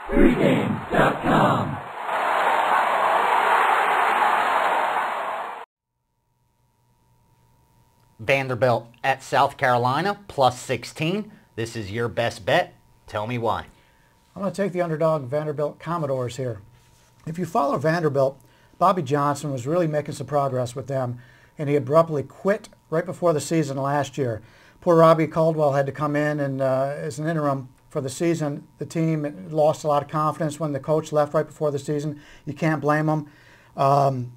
Pregame.com. Vanderbilt at South Carolina, plus 16. This is your best bet. Tell me why. I'm going to take the underdog Vanderbilt Commodores here. If you follow Vanderbilt, Bobby Johnson was really making some progress with them, and he abruptly quit right before the season last year. Poor Robbie Caldwell had to come in and as an interim for the season. The team lost a lot of confidence when the coach left right before the season. You can't blame them.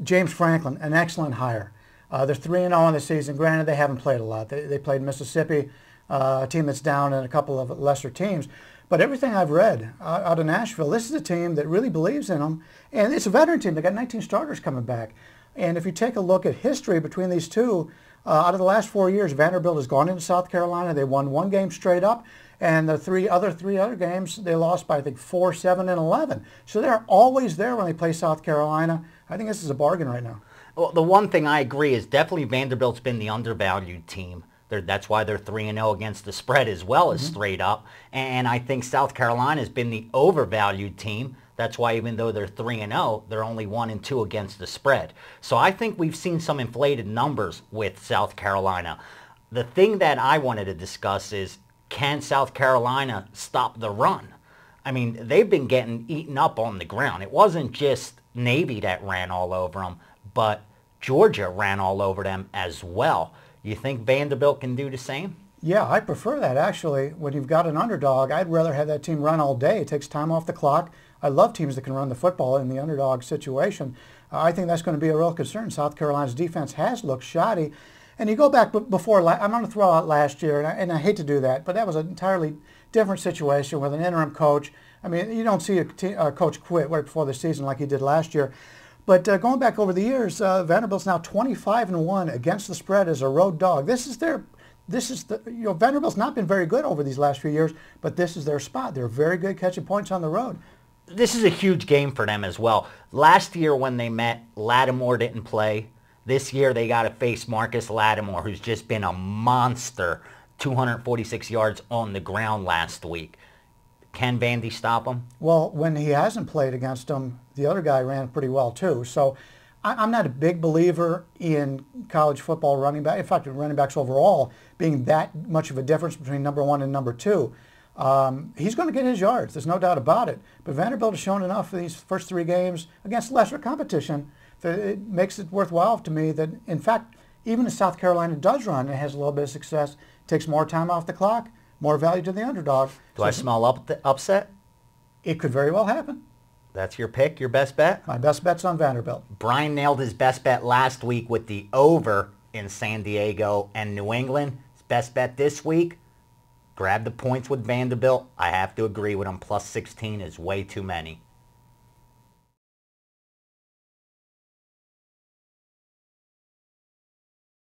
James Franklin, an excellent hire. They're 3-0 in the season. Granted, they haven't played a lot. They played Mississippi, a team that's down, and a couple of lesser teams. But everything I've read out of Nashville, this is a team that really believes in them. And it's a veteran team. They've got 19 starters coming back. And if you take a look at history between these two, out of the last 4 years, Vanderbilt has gone into South Carolina. They won one game straight up. And the three other games, they lost by, I think, 4, 7, and 11. So they're always there when they play South Carolina. I think this is a bargain right now. Well, the one thing I agree is definitely Vanderbilt's been the undervalued team. That's why they're 3-0 against the spread as well as straight up. And I think South Carolina's been the overvalued team. That's why even though they're 3-0, they're only 1-2 against the spread. So I think we've seen some inflated numbers with South Carolina. The thing that I wanted to discuss is, can South Carolina stop the run? I mean, they've been getting eaten up on the ground. It wasn't just Navy that ran all over them, but Georgia ran all over them as well. You think Vanderbilt can do the same? Yeah, I prefer that, actually. When you've got an underdog, I'd rather have that team run all day. It takes time off the clock. I love teams that can run the football in the underdog situation. I think that's going to be a real concern. South Carolina's defense has looked shoddy. And you go back before, I'm going to throw out last year, and I hate to do that, but that was an entirely different situation with an interim coach. I mean, you don't see a coach quit right before the season like he did last year. But going back over the years, Vanderbilt's now 25-1 against the spread as a road dog. Vanderbilt's not been very good over these last few years, but this is their spot. They're very good catching points on the road. This is a huge game for them as well. Last year when they met, Lattimore didn't play. This year they got to face Marcus Lattimore, who's just been a monster, 246 yards on the ground last week. Can Vandy stop him? Well, when he hasn't played against him, the other guy ran pretty well too. So I'm not a big believer in college football running back. In fact, running backs overall being that much of a difference between number one and number two. He's going to get his yards. There's no doubt about it. But Vanderbilt has shown enough for these first 3 games against lesser competition that it makes it worthwhile to me that, in fact, even if South Carolina does run and has a little bit of success, takes more time off the clock, more value to the underdog. Do I smell upset? It could very well happen. That's your pick, your best bet? My best bet's on Vanderbilt. Bryan nailed his best bet last week with the over in San Diego and New England. His best bet this week, grab the points with Vanderbilt. I have to agree with him. Plus 16 is way too many.